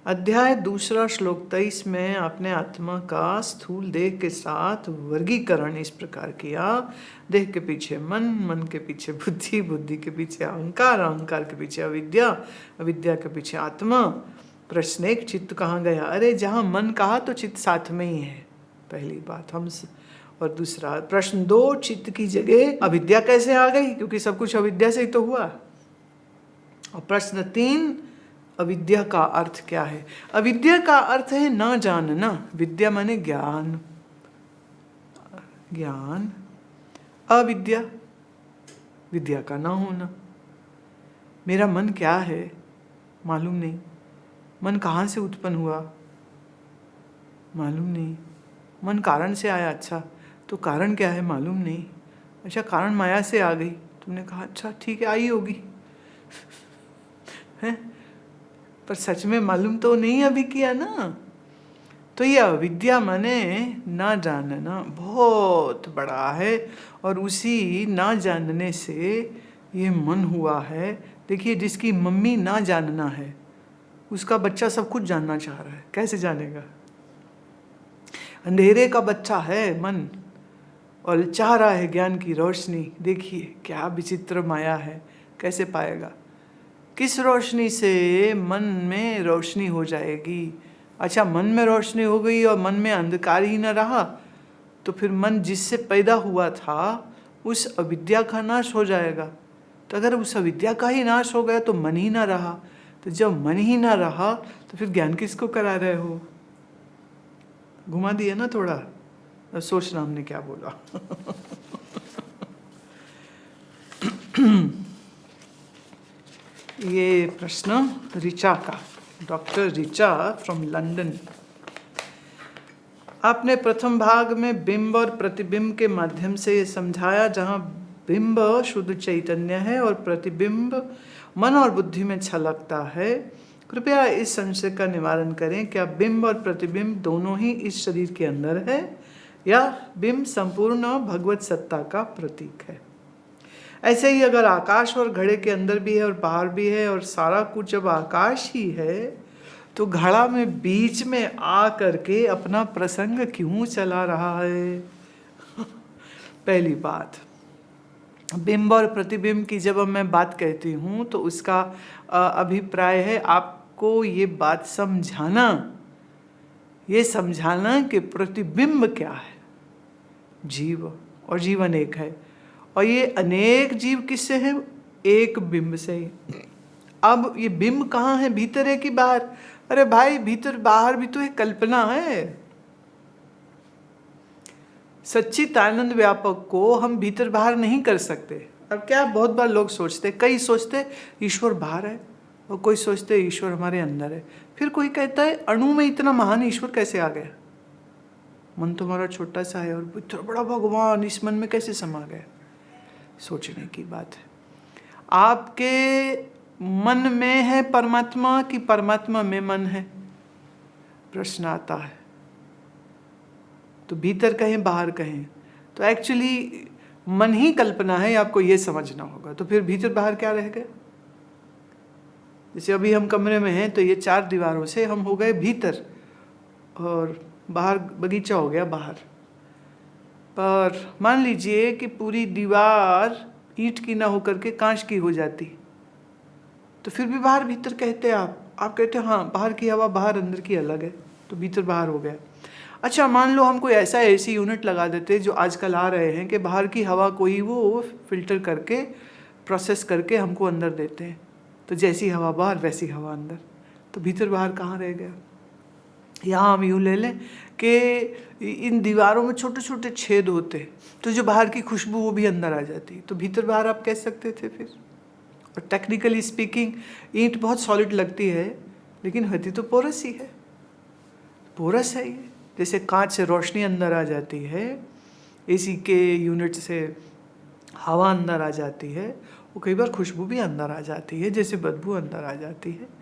अध्याय दूसरा श्लोक 23 में आपने आत्मा का स्थूल देह के साथ वर्गीकरण इस प्रकार किया। देह के पीछे मन, मन के पीछे बुद्धि, बुद्धि के पीछे अहंकार, अहंकार के पीछे अविद्या, अविद्या के पीछे आत्मा। प्रश्न एक, चित्त कहाँ गया? अरे जहाँ मन कहा तो चित्त साथ में ही है, पहली बात और दूसरा प्रश्न दो, चित्त की जगह अविद्या कैसे आ गई? क्योंकि सब कुछ अविद्या से ही तो हुआ। और प्रश्न 3, अविद्या का अर्थ क्या है? अविद्या का अर्थ है ना जानना। विद्या माने ज्ञान, ज्ञान। अविद्या, विद्या का ना होना। मेरा मन क्या है मालूम नहीं। मन कहाँ से उत्पन्न हुआ मालूम नहीं। मन कारण से आया, अच्छा तो कारण क्या है मालूम नहीं। अच्छा कारण माया से आ गई, तुमने कहा अच्छा ठीक है आई होगी है, पर सच में मालूम तो नहीं अभी किया ना। तो ये अविद्या माने ना जानना बहुत बड़ा है, और उसी ना जानने से ये मन हुआ है। देखिए जिसकी मम्मी ना जानना है, उसका बच्चा सब कुछ जानना चाह रहा है, कैसे जानेगा? अंधेरे का बच्चा है मन, और चाह रहा है ज्ञान की रोशनी। देखिए क्या विचित्र माया है, कैसे पाएगा? किस रोशनी से मन में रोशनी हो जाएगी? अच्छा मन में रोशनी हो गई और मन में अंधकार ही न रहा, तो फिर मन जिससे पैदा हुआ था उस अविद्या का नाश हो जाएगा। तो अगर उस अविद्या का ही नाश हो गया तो मन ही ना रहा। तो जब मन ही ना रहा तो फिर ज्ञान किसको करा रहे हो? घुमा दिया ना थोड़ा। अब सोचना हमने क्या बोला ये प्रश्न रिचा का, डॉक्टर रिचा फ्रॉम लंदन। आपने प्रथम भाग में बिंब और प्रतिबिंब के माध्यम से ये समझाया, जहाँ बिंब शुद्ध चैतन्य है और प्रतिबिंब मन और बुद्धि में छलकता है। कृपया इस संशय का निवारण करें, क्या बिंब और प्रतिबिंब दोनों ही इस शरीर के अंदर है, या बिंब संपूर्ण भगवत सत्ता का प्रतीक है? ऐसे ही अगर आकाश और घड़े के अंदर भी है और बाहर भी है, और सारा कुछ जब आकाश ही है, तो घड़ा में बीच में आ करके अपना प्रसंग क्यों चला रहा है? पहली बात, बिंब और प्रतिबिंब की जब मैं बात कहती हूँ तो उसका अभिप्राय है आपको ये बात समझाना, ये समझाना कि प्रतिबिंब क्या है। जीव और जीवन एक है, और ये अनेक जीव किससे हैं? एक बिंब से ही। अब ये बिंब कहाँ है, भीतर है कि बाहर? अरे भाई भीतर बाहर भी तो एक कल्पना है। सच्चिदानंद व्यापक को हम भीतर बाहर नहीं कर सकते। अब क्या बहुत बार लोग सोचते, कई सोचते ईश्वर बाहर है, और कोई सोचते ईश्वर हमारे अंदर है। फिर कोई कहता है अणु में इतना महान ईश्वर कैसे आ गया? मन तो हमारा छोटा सा है और इतना बड़ा भगवान इस मन में कैसे समा गया? सोचने की बात है। आपके मन में है परमात्मा कि परमात्मा में मन है? प्रश्न आता है। तो भीतर कहें बाहर कहें, तो एक्चुअली मन ही कल्पना है, आपको ये समझना होगा। तो फिर भीतर बाहर क्या रह गया? जैसे अभी हम कमरे में हैं तो ये 4 दीवारों से हम हो गए भीतर, और बाहर बगीचा हो गया बाहर। पर मान लीजिए कि पूरी दीवार ईंट की ना होकर के कांच की हो जाती, तो फिर भी बाहर भीतर कहते हैं आप कहते हैं हाँ बाहर की हवा बाहर, अंदर की अलग है, तो भीतर बाहर हो गया। अच्छा मान लो हम कोई ऐसा एसी यूनिट लगा देते जो आजकल आ रहे हैं कि बाहर की हवा को ही वो फिल्टर करके प्रोसेस करके हमको अंदर देते हैं, तो जैसी हवा बाहर वैसी हवा अंदर, तो भीतर बाहर कहाँ रह गया? यहाँ हम यूँ ले लें कि इन दीवारों में छोटे छोटे छेद होते, तो जो बाहर की खुशबू वो भी अंदर आ जाती, तो भीतर बाहर आप कह सकते थे फिर। और टेक्निकली स्पीकिंग ईंट बहुत सॉलिड लगती है, लेकिन होती तो पोरस ही है। पोरस है ये, जैसे कांच से रोशनी अंदर आ जाती है, एसी के यूनिट से हवा अंदर आ जाती है, वो कई बार खुशबू भी अंदर आ जाती है, जैसे बदबू अंदर आ जाती है।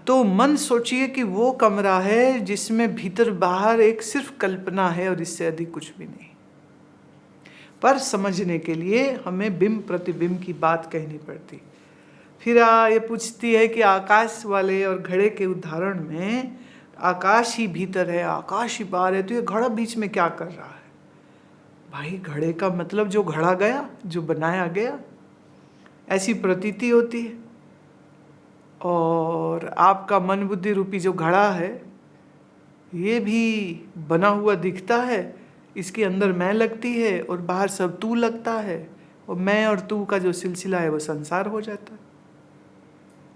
तो मन सोचिए कि वो कमरा है जिसमें भीतर बाहर एक सिर्फ कल्पना है और इससे अधिक कुछ भी नहीं। पर समझने के लिए हमें बिंब प्रतिबिंब की बात कहनी पड़ती। फिर ये पूछती है कि आकाश वाले और घड़े के उदाहरण में आकाश ही भीतर है, आकाश ही बाहर है, तो ये घड़ा बीच में क्या कर रहा है? भाई घड़े का मतलब जो घड़ा गया, जो बनाया गया, ऐसी प्रतीति होती है। और आपका मन बुद्धि रूपी जो घड़ा है ये भी बना हुआ दिखता है, इसके अंदर मैं लगती है और बाहर सब तू लगता है, और मैं और तू का जो सिलसिला है वो संसार हो जाता है।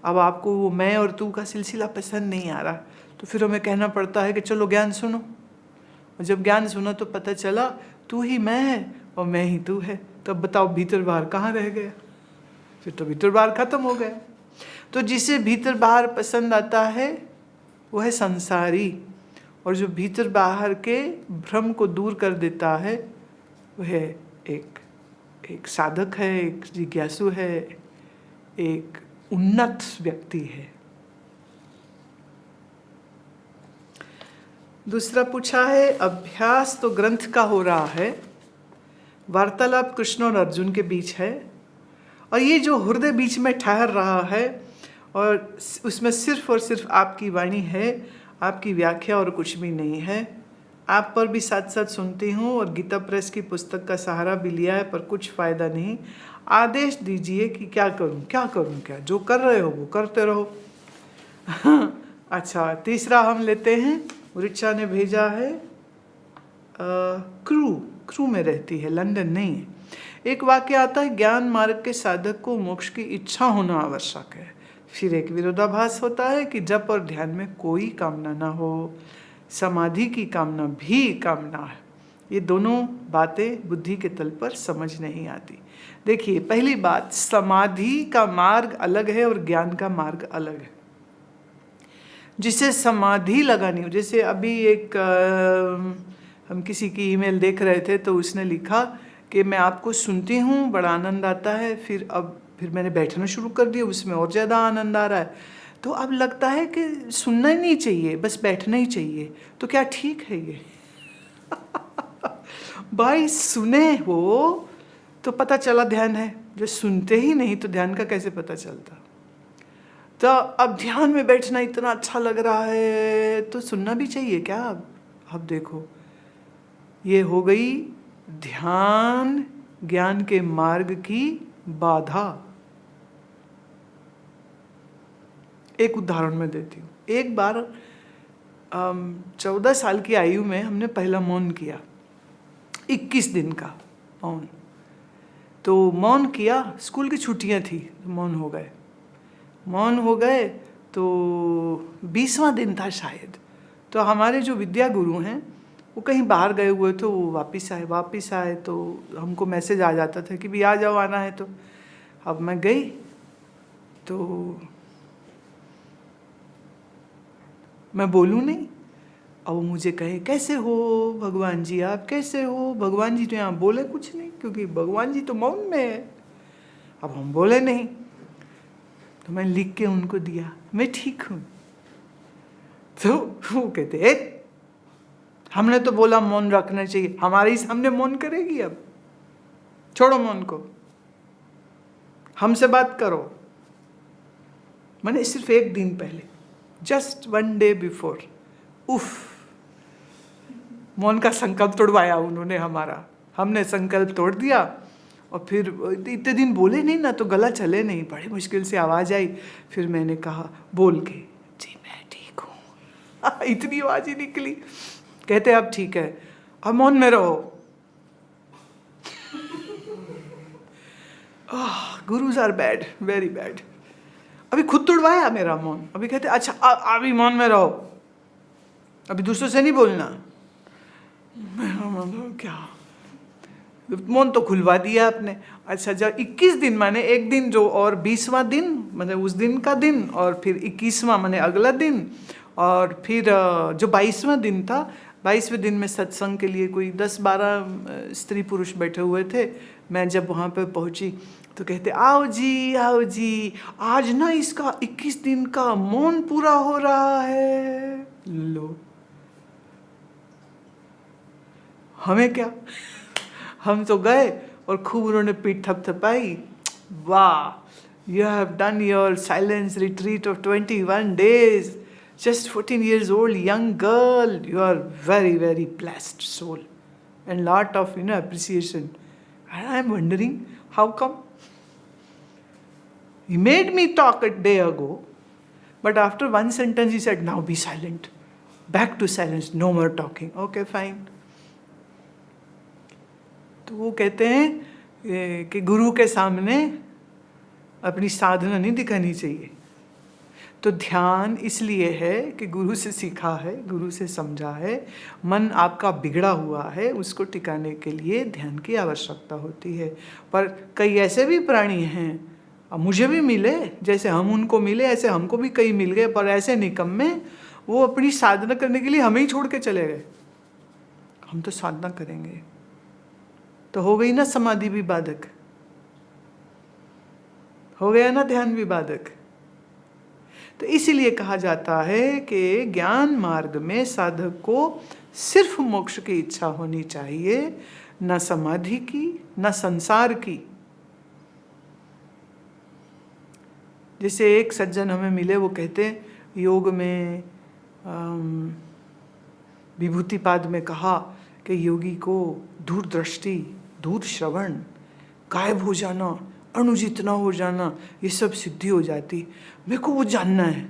अब आपको वो मैं और तू का सिलसिला पसंद नहीं आ रहा, तो फिर हमें कहना पड़ता है कि चलो ज्ञान सुनो। और जब ज्ञान सुना तो पता चला तू ही मैं है और मैं ही तू है। तब बताओ भीतर बाहर कहाँ रह गया? फिर तो भीतर बाहर खत्म हो गया। तो जिसे भीतर बाहर पसंद आता है वो है संसारी, और जो भीतर बाहर के भ्रम को दूर कर देता है वह एक साधक है, एक जिज्ञासु है, एक उन्नत व्यक्ति है। दूसरा पूछा है, अभ्यास तो ग्रंथ का हो रहा है, वार्तालाप कृष्ण और अर्जुन के बीच है, और ये जो हृदय बीच में ठहर रहा है और उसमें सिर्फ और सिर्फ आपकी वाणी है, आपकी व्याख्या और कुछ भी नहीं है। आप पर भी साथ साथ सुनती हूँ और गीता प्रेस की पुस्तक का सहारा भी लिया है, पर कुछ फ़ायदा नहीं। आदेश दीजिए कि क्या करूँ, क्या करूँ, क्या जो कर रहे हो वो करते रहो। अच्छा, तीसरा हम लेते हैं, रिचा ने भेजा है, क्रू में रहती है, लंदन नहीं है। एक वाक्य आता है, ज्ञान मार्ग के साधक को मोक्ष की इच्छा होना आवश्यक है। फिर एक विरोधाभास होता है कि जप और ध्यान में कोई कामना ना हो, समाधि की कामना भी कामना है। ये दोनों बातें बुद्धि के तल पर समझ नहीं आती। देखिए, पहली बात, समाधि का मार्ग अलग है और ज्ञान का मार्ग अलग है। जिसे समाधि लगानी हो, जैसे अभी एक हम किसी की ईमेल देख रहे थे तो उसने लिखा कि मैं आपको सुनती हूँ, बड़ा आनंद आता है, फिर मैंने बैठना शुरू कर दिया, उसमें और ज़्यादा आनंद आ रहा है। तो अब लगता है कि सुनना ही नहीं चाहिए, बस बैठना ही चाहिए। तो क्या ठीक है ये? भाई सुने हो तो पता चला ध्यान है, जो सुनते ही नहीं तो ध्यान का कैसे पता चलता? तो अब ध्यान में बैठना इतना अच्छा लग रहा है तो सुनना भी चाहिए क्या? अब देखो, ये हो गई ध्यान ज्ञान के मार्ग की बाधा। एक उदाहरण मैं देती हूँ। एक बार 14 साल की आयु में हमने पहला मौन किया, 21 दिन का मौन। तो मौन किया, स्कूल की छुट्टियाँ थी, मौन हो गए तो 20वां दिन था शायद। तो हमारे जो विद्या गुरु हैं वो कहीं बाहर गए हुए थे, वो वापस आए तो हमको मैसेज आ जाता था कि भी आ जाओ, आना है तो। अब मैं गई तो मैं बोलूँ नहीं, अब वो मुझे कहे कैसे हो भगवान जी, आप कैसे हो? भगवान जी तो यहाँ बोले कुछ नहीं, क्योंकि भगवान जी तो मौन में है। अब हम बोले नहीं, तो मैं लिख के उनको दिया, मैं ठीक हूँ। तो वो कहते हमने तो बोला मौन रखना चाहिए, हमारे ही सामने मौन करेगी? अब छोड़ो मौन को, हमसे बात करो। मैंने सिर्फ एक दिन पहले, जस्ट 1 day बिफोर, मौन का संकल्प तोड़वाया उन्होंने हमारा। हमने संकल्प तोड़ दिया और फिर इतने दिन बोले नहीं ना, तो गला चले नहीं, बड़ी मुश्किल से आवाज़ आई। फिर मैंने कहा बोल के, जी मैं ठीक हूँ। इतनी आवाज़ ही निकली। कहते अब ठीक है, अब मौन में रहो। Gurus are bad, very bad. अभी खुद तोड़वाया मेरा मौन। अभी कहते अच्छा अभी मौन में रहो, अभी दूसरों से नहीं बोलना। क्या मौन तो खुलवा दिया आपने। अच्छा, जब 21 दिन माने एक दिन जो, और 20वां दिन मतलब उस दिन का दिन, और फिर 21वां माने अगला दिन, और फिर जो 22वां दिन था, 22वें दिन में सत्संग के लिए कोई 10-12 स्त्री पुरुष बैठे हुए थे। मैं जब वहाँ पे पहुँची तो कहते आओ जी, आज ना इसका 21 दिन का मौन पूरा हो रहा है। लो, हमें क्या, हम तो गए और खूब उन्होंने पीठ थपथपाई, वाह You have done your silence retreat of 21 days. Just 14 years old, young girl. You are very, very blessed soul. And lot of, appreciation. And I'm wondering, how come? He made me talk a day ago. But after one sentence, he said, now be silent. Back to silence. No more talking. Okay, fine. तो वो कहते हैं कि गुरु के सामने अपनी साधना नहीं दिखानी चाहिए. तो ध्यान इसलिए है कि गुरु से सीखा है, गुरु से समझा है, मन आपका बिगड़ा हुआ है, उसको टिकाने के लिए ध्यान की आवश्यकता होती है. पर कई ऐसे भी प्राणी हैं, अब मुझे भी मिले, जैसे हम उनको मिले ऐसे हमको भी कई मिल गए, पर ऐसे निकम्मे वो अपनी साधना करने के लिए हमें ही छोड़ के चले गए. हम तो साधना करेंगे. तो हो गई ना समाधि भी बाधक, हो गया ना ध्यान भी बाधक. तो इसीलिए कहा जाता है कि ज्ञान मार्ग में साधक को सिर्फ मोक्ष की इच्छा होनी चाहिए, न समाधि की, न संसार की. जैसे एक सज्जन हमें मिले, वो कहते हैं योग में विभूतिपाद में कहा कि योगी को दूरदृष्टि, दूर श्रवण, गायब हो जाना, अणु जितना हो जाना, ये सब सिद्धि हो जाती. मेरे को वो जानना है.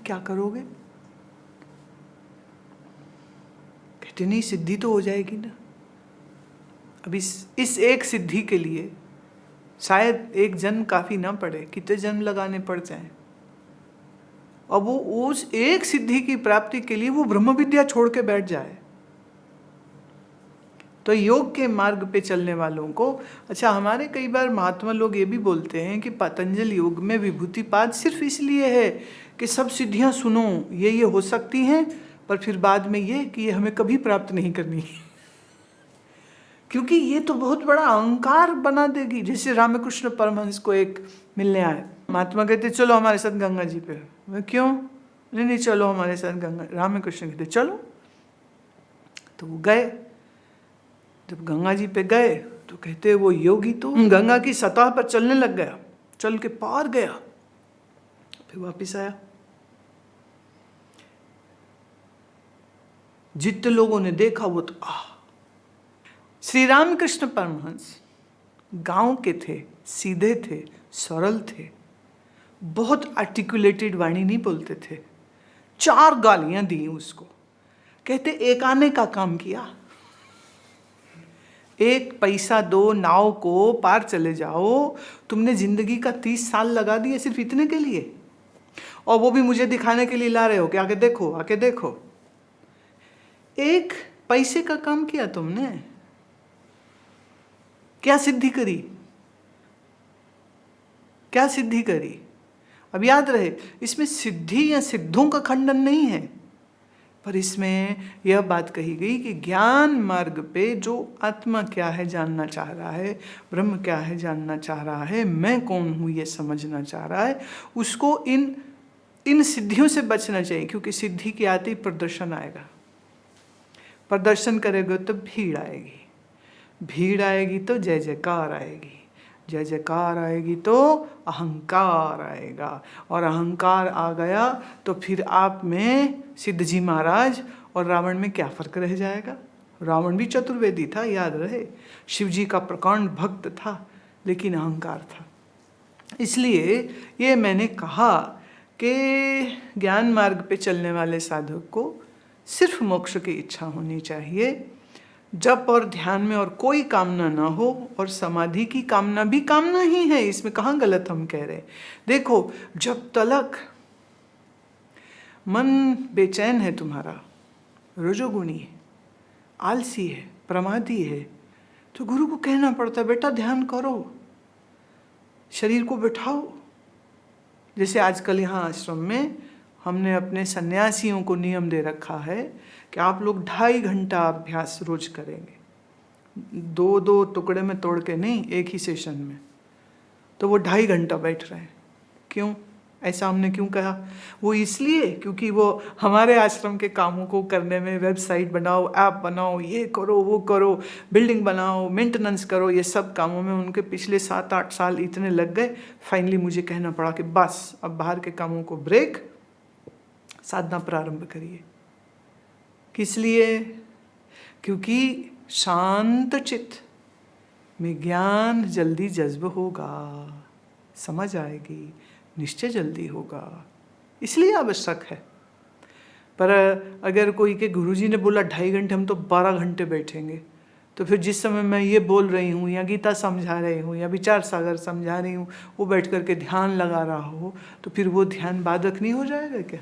क्या करोगे? कहते नहीं, सिद्धि तो हो जाएगी ना. अब इस एक सिद्धि के लिए शायद एक जन्म काफी ना पड़े, कितने जन्म लगाने पड़ जाए. अब वो उस एक सिद्धि की प्राप्ति के लिए वो ब्रह्म विद्या छोड़ के बैठ जाए. तो योग के मार्ग पे चलने वालों को, अच्छा हमारे कई बार महात्मा लोग ये भी बोलते हैं कि पतंजलि योग में विभूतिपाद सिर्फ इसलिए है कि सब सिद्धियां सुनो, ये हो सकती हैं, पर फिर बाद में ये कि ये हमें कभी प्राप्त नहीं करनी. क्योंकि ये तो बहुत बड़ा अहंकार बना देगी. जैसे रामकृष्ण परमहंस को एक मिलने आए, महात्मा कहते चलो हमारे साथ गंगा जी पे. मैं क्यों? नहीं चलो हमारे साथ गंगा. रामकृष्ण कहते चलो. तो वो गए. जब गंगा जी पे गए तो कहते वो योगी तो गंगा की सतह पर चलने लग गया, चल के पार गया, फिर वापिस आया. जितने लोगों ने देखा वो तो श्री रामकृष्ण परमहंस गांव के थे, सीधे थे, सरल थे, बहुत आर्टिकुलेटेड वाणी नहीं बोलते थे. 4 गालियां दी उसको. कहते एक आने का काम किया, 1 पैसा दो, नाव को पार चले जाओ. तुमने जिंदगी का 30 साल लगा दिए सिर्फ इतने के लिए, और वो भी मुझे दिखाने के लिए ला रहे हो कि आके देखो, आके देखो. 1 पैसे का काम किया तुमने, क्या सिद्धि करी? क्या सिद्धि करी? अब याद रहे, इसमें सिद्धि या सिद्धों का खंडन नहीं है, पर इसमें यह बात कही गई कि ज्ञान मार्ग पे जो आत्मा क्या है जानना चाह रहा है, ब्रह्म क्या है जानना चाह रहा है, मैं कौन हूँ ये समझना चाह रहा है, उसको इन सिद्धियों से बचना चाहिए. क्योंकि सिद्धि के आते ही प्रदर्शन आएगा. प्रदर्शन करेगा तो भीड़ आएगी, भीड़ आएगी तो जय जयकार आएगी, जय जयकार आएगी तो अहंकार आएगा, और अहंकार आ गया तो फिर आप में सिद्ध जी महाराज और रावण में क्या फर्क रह जाएगा? रावण भी चतुर्वेदी था, याद रहे. शिव जी का प्रकांड भक्त था, लेकिन अहंकार था. इसलिए ये मैंने कहा कि ज्ञान मार्ग पे चलने वाले साधक को सिर्फ मोक्ष की इच्छा होनी चाहिए. जप और ध्यान में और कोई कामना ना हो, और समाधि की कामना भी कामना ही है. इसमें कहाँ गलत हम कह रहे? देखो, जब तलक मन बेचैन है तुम्हारा, रजोगुणी है, आलसी है, प्रमादी है, तो गुरु को कहना पड़ता है बेटा ध्यान करो, शरीर को बिठाओ. जैसे आजकल यहाँ आश्रम में हमने अपने सन्यासियों को नियम दे रखा है कि आप लोग 2.5 घंटा अभ्यास रोज करेंगे, 2 टुकड़े में तोड़ के नहीं, एक ही सेशन में. तो वो 2.5 घंटा बैठ रहे हैं. क्यों? ऐसा हमने क्यों कहा? वो इसलिए क्योंकि वो हमारे आश्रम के कामों को करने में, वेबसाइट बनाओ, ऐप बनाओ, ये करो, वो करो, बिल्डिंग बनाओ, मेंटेनेंस करो, ये सब कामों में उनके पिछले 7-8 साल इतने लग गए। फाइनली मुझे कहना पड़ा कि बस अब बाहर के कामों को ब्रेक, साधना प्रारंभ करिए। किस लिए? क्योंकि शांत चित्त में ज्ञान जल्दी जज्ब होगा, समझ आएगी, निश्चय जल्दी होगा, इसलिए आवश्यक है। पर अगर कोई के गुरुजी ने बोला 2.5 घंटे, हम तो 12 घंटे बैठेंगे, तो फिर जिस समय मैं ये बोल रही हूँ या गीता समझा रही हूँ या विचार सागर समझा रही हूँ, वो बैठ करके ध्यान लगा रहा हो, तो फिर वो ध्यान बाधक नहीं हो जाएगा क्या?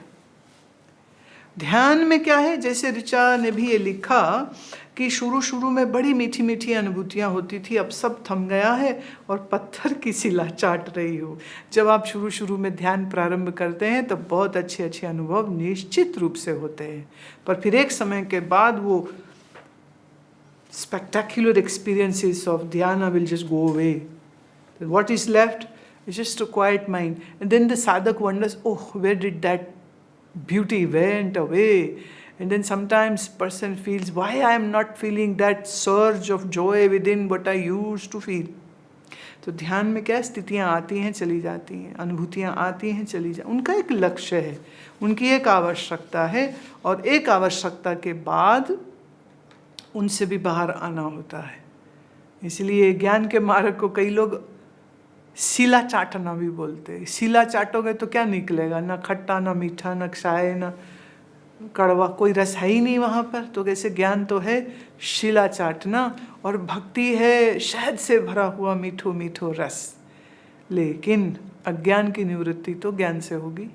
ध्यान में क्या है, जैसे ऋचा ने भी ये लिखा कि शुरू में बड़ी मीठी मीठी अनुभूतियाँ होती थी, अब सब थम गया है और पत्थर की शिला चाट रही हो। जब आप शुरू में ध्यान प्रारंभ करते हैं तो बहुत अच्छे अच्छे अनुभव निश्चित रूप से होते हैं, पर फिर एक समय के बाद वो spectacular experiences of dhyana will just go away. What is left is just a quiet mind. And then the sadhak wonders, oh, where did that beauty went away? And then sometimes person feels, why I am not feeling that surge of joy within what I used to feel. तो ध्यान में क्या स्थितियाँ आती हैं, चली जाती हैं, अनुभूतियाँ आती हैं, चली जा, उनका एक लक्ष्य है, उनकी एक आवश्यकता है, और एक आवश्यकता के बाद उनसे भी बाहर आना होता है। इसलिए ज्ञान के मार्ग को कई लोग शिला चाटना भी बोलते हैं। शिला चाटोगे तो क्या निकलेगा? ना खट्टा, ना मीठा, ना क्षाय, ना कड़वा, कोई रस है ही नहीं वहाँ पर। तो कैसे ज्ञान तो है शिला चाटना, और भक्ति है शहद से भरा हुआ मीठो मीठो रस। लेकिन अज्ञान की निवृत्ति तो ज्ञान से होगी,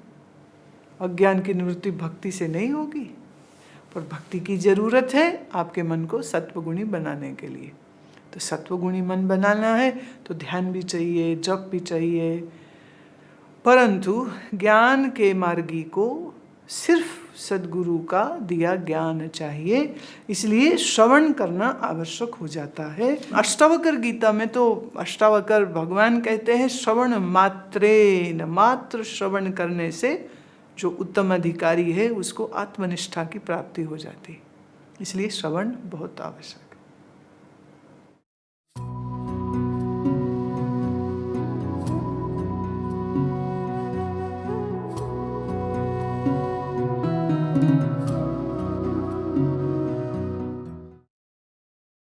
अज्ञान की निवृत्ति भक्ति से नहीं होगी। पर भक्ति की जरूरत है आपके मन को सत्वगुणी बनाने के लिए। तो सत्वगुणी मन बनाना है तो ध्यान भी चाहिए, जप भी चाहिए, परंतु ज्ञान के मार्गी को सिर्फ सद्गुरु का दिया ज्ञान चाहिए, इसलिए श्रवण करना आवश्यक हो जाता है। अष्टावक्र गीता में तो अष्टावक्र भगवान कहते हैं श्रवण मात्रेन, मात्र श्रवण करने से जो उत्तम अधिकारी है उसको आत्मनिष्ठा की प्राप्ति हो जाती है। इसलिए श्रवण बहुत आवश्यक है।